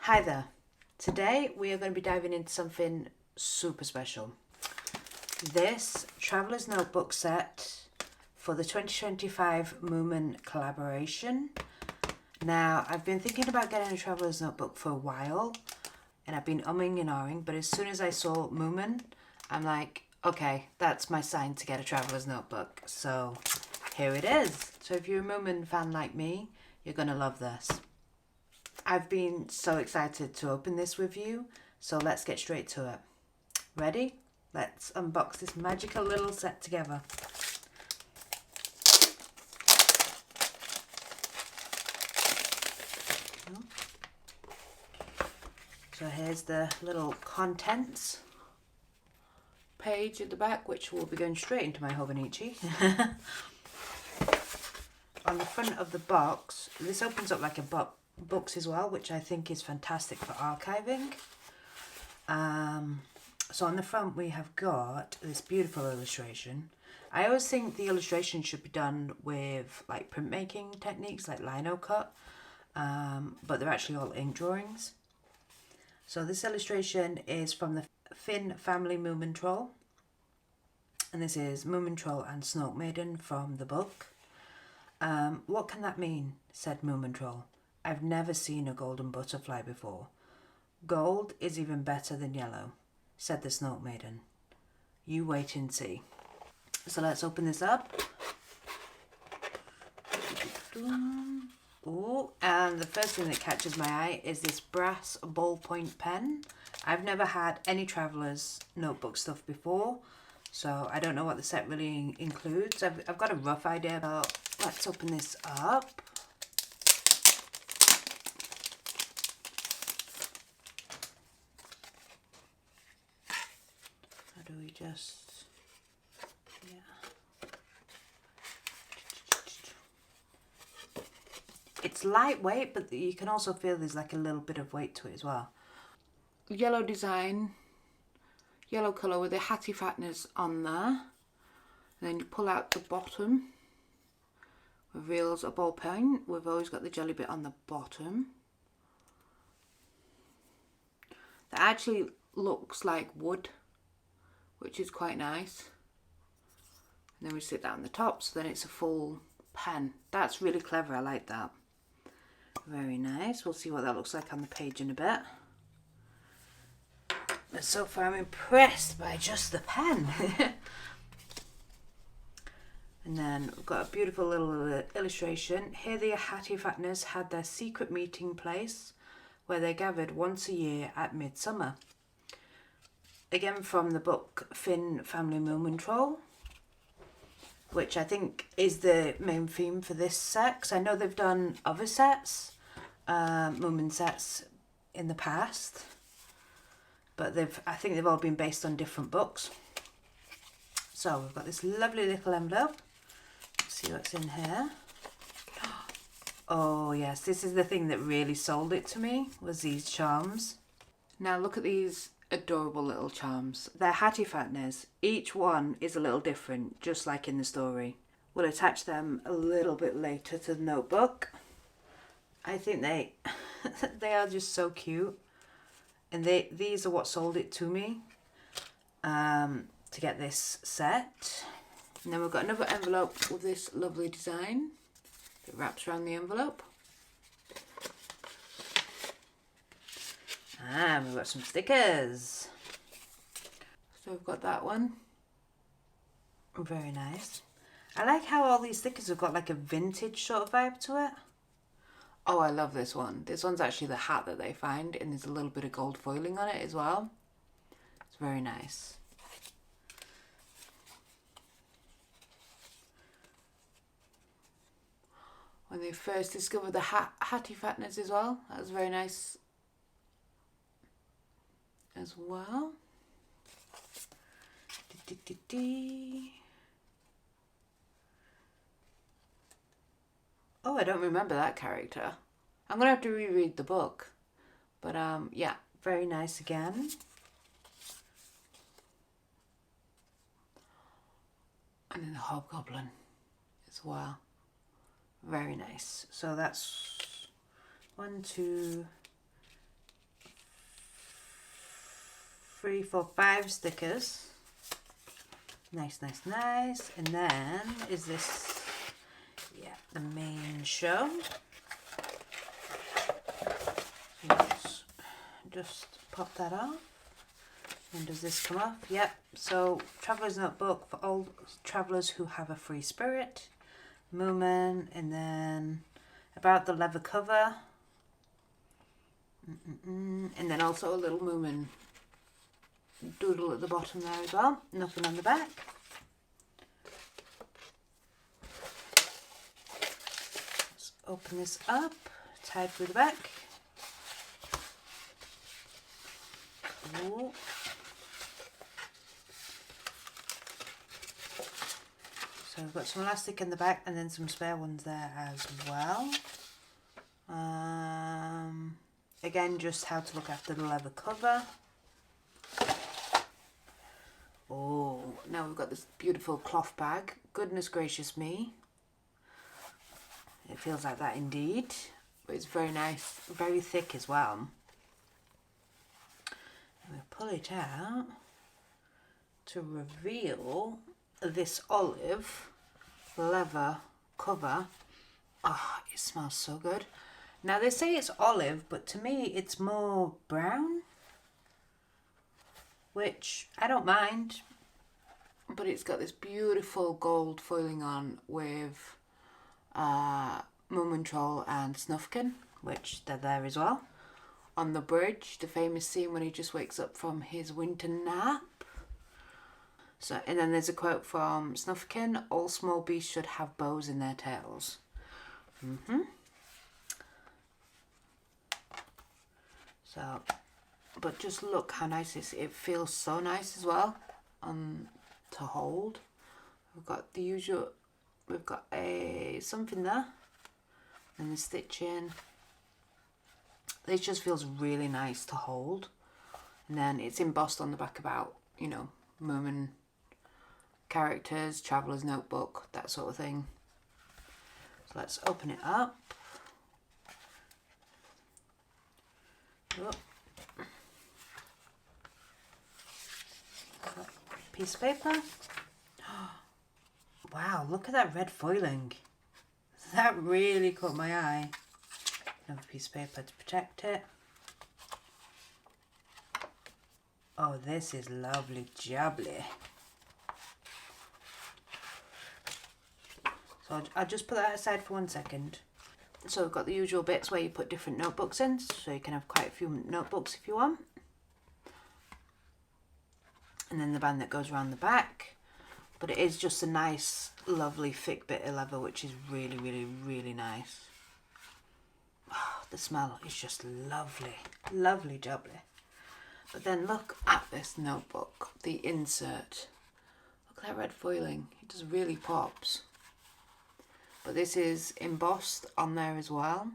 Hi there. Today we are going to be diving into something super special. This Traveller's Notebook set for the 2025 Moomin collaboration. Now, I've been thinking about getting a Traveller's Notebook for a while, and I've been umming and ahhing, but as soon as I saw Moomin, I'm like, okay, that's my sign to get a Traveller's Notebook. So here it is. So if you're a Moomin fan like me, you're going to love this. I've been so excited to open this with you, so let's get straight to it. Ready? Let's unbox this magical little set together. So here's the little contents page at the back, which will be going straight into my Hobonichi. On the front of the box, this opens up like a books as well, which I think is fantastic for archiving. So on the front we have got this beautiful illustration. I always think the illustration should be done with like printmaking techniques like lino cut, but they're actually all ink drawings. So this illustration is from the Finn family Moomin troll, and this is Moomin troll and Snoke Maiden from the book. What can that mean? Said Moomin troll. I've never seen a golden butterfly before. Gold is even better than yellow, said the Snoke Maiden. You wait and see. So let's open this up. Ooh, and the first thing that catches my eye is this brass ballpoint pen. I've never had any Traveller's Notebook stuff before, so I don't know what the set really includes. I've got a rough idea, but let's open this up. How do we just... yeah. It's lightweight, but you can also feel there's like a little bit of weight to it as well. Yellow design, yellow colour with the hatty fatness on there. And then you pull out the bottom, reveals a ball pen. We've always got the jelly bit on the bottom. That actually looks like wood, which is quite nice. And then we sit down the top, so then it's a full pen. That's really clever, I like that. Very nice. We'll see what that looks like on the page in a bit. But so far I'm impressed by just the pen. And then we've got a beautiful little illustration. Here the Hattie Fatners had their secret meeting place where they gathered once a year at midsummer. Again from the book Finn Family Moomin Troll, which I think is the main theme for this set, because I know they've done other sets, Moomin sets in the past, but I think they've all been based on different books. So we've got this lovely little envelope. Let's see what's in here. Oh yes, this is the thing that really sold it to me, was these charms. Now look at these adorable little charms. They're Hattie Fatners. Each one is a little different, just like in the story. We'll attach them a little bit later to the notebook. I think they are just so cute, and these are what sold it to me to get this set. And then we've got another envelope with this lovely design that wraps around the envelope. And we've got some stickers. So we've got that one. Very nice. I like how all these stickers have got like a vintage sort of vibe to it. Oh, I love this one. This one's actually the hat that they find, and there's a little bit of gold foiling on it as well. It's very nice. When they first discovered the Hattie Fatness as well, that was very nice as well. Oh, I don't remember that character. I'm gonna have to reread the book, but yeah, very nice again. And then the Hobgoblin as well. Very nice. So that's 1, 2, 3, 4, 5 stickers. Nice, nice, nice. And then is this, yeah, the main show. Just pop that off. And does this come off? Yep. So Traveller's Notebook for all travellers who have a free spirit. Moomin, and then about the leather cover. And then also a little Moomin doodle at the bottom there as well. Nothing on the back. Let's open this up. Tied through the back. Ooh. So we've got some elastic in the back and then some spare ones there as well. Again, just how to look after the leather cover. Oh, now we've got this beautiful cloth bag. Goodness gracious me. It feels like that indeed. But it's very nice, very thick as well. And we pull it out to reveal this olive leather cover. Oh, it smells so good. Now they say it's olive, but to me it's more brown, which I don't mind. But it's got this beautiful gold foiling on with Moomin Troll and Snufkin, which they're there as well. On the bridge, the famous scene when he just wakes up from his winter nap. So, and then there's a quote from Snufkin: "All small beasts should have bows in their tails." So, but just look how nice this. It feels so nice as well to hold. We've got the usual. We've got something there, and the stitching. This just feels really nice to hold, and then it's embossed on the back about, you know, Moomin characters, Traveller's Notebook, that sort of thing. So let's open it up. Oh. Piece of paper. Wow, look at that red foiling. That really caught my eye. Another piece of paper to protect it. Oh, this is lovely jubbly. So I'll just put that aside for 1 second. So we've got the usual bits where you put different notebooks in, so you can have quite a few notebooks if you want. And then the band that goes around the back. But it is just a nice, lovely, thick bit of leather, which is really, really, really nice. Oh, the smell is just lovely. Lovely jubbly. But then look at this notebook, the insert. Look at that red foiling. It just really pops. But this is embossed on there as well.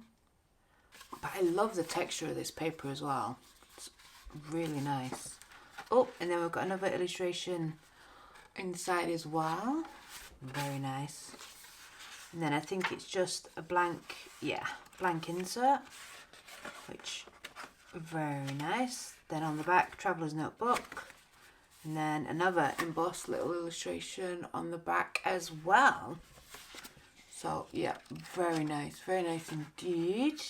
But I love the texture of this paper as well. It's really nice. Oh, and then we've got another illustration inside as well. Very nice. And then I think it's just a blank, yeah, blank insert, which very nice. Then on the back, Traveller's Notebook. And then another embossed little illustration on the back as well. So yeah, very nice indeed.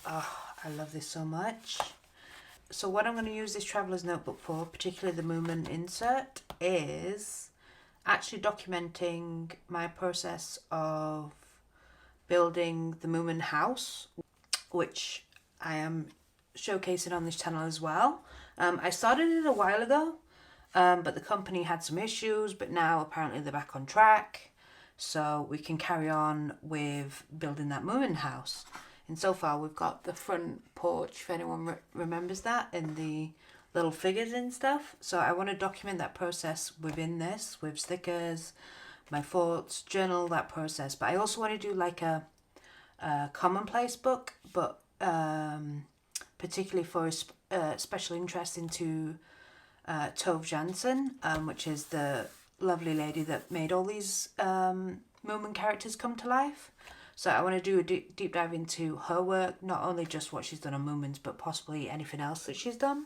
Oh, I love this so much. So what I'm going to use this Traveller's Notebook for, particularly the Moomin insert, is actually documenting my process of building the Moomin house, which I am showcasing on this channel as well. I started it a while ago, but the company had some issues, but now apparently they're back on track. So we can carry on with building that Moomin house. And so far we've got the front porch, if anyone remembers that, and the little figures and stuff. So I want to document that process within this, with stickers, my thoughts, journal that process. But I also want to do like a commonplace book, but particularly for a special interest into Tove Jansson, which is the lovely lady that made all these Moomin characters come to life. So I want to do a deep dive into her work, not only just what she's done on Moomins, but possibly anything else that she's done.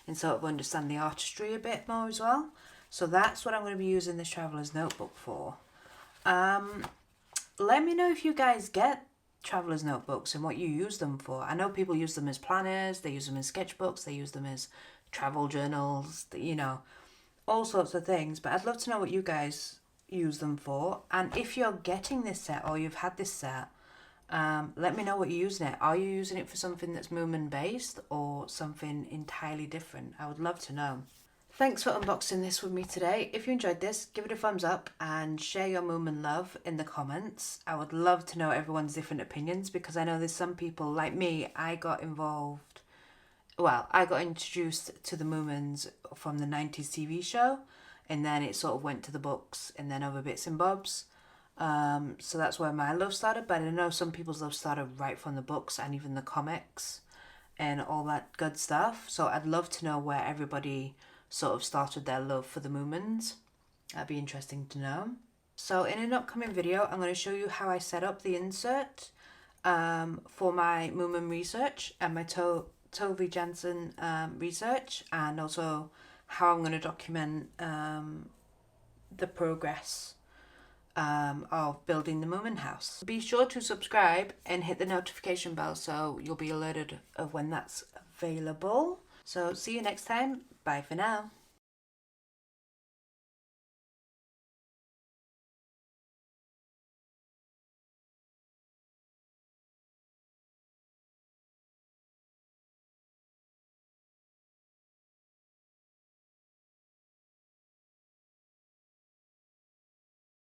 and sort of understand the artistry a bit more as well. So that's what I'm going to be using this traveller's notebook for. Let me know if you guys get traveller's notebooks and what you use them for. I know people use them as planners, they use them as sketchbooks, they use them as travel journals, you know, all sorts of things. But I'd love to know what you guys use them for. And if you're getting this set or you've had this set, let me know what you're using it. Are you using it for something that's Moomin based or something entirely different? I would love to know. Thanks for unboxing this with me today. If you enjoyed this, give it a thumbs up and share your Moomin love in the comments. I would love to know everyone's different opinions, because I know there's some people like me. I got introduced to the Moomins from the 90s TV show, and then it sort of went to the books and then other bits and bobs. So that's where my love started, but I know some people's love started right from the books and even the comics and all that good stuff. So I'd love to know where everybody sort of started their love for the Moomins. That'd be interesting to know. So in an upcoming video, I'm going to show you how I set up the insert for my Moomin research and my Tove Jansson research, and also how I'm going to document the progress of building the Moomin house. Be sure to subscribe and hit the notification bell so you'll be alerted of when that's available. So see you next time. Bye for now.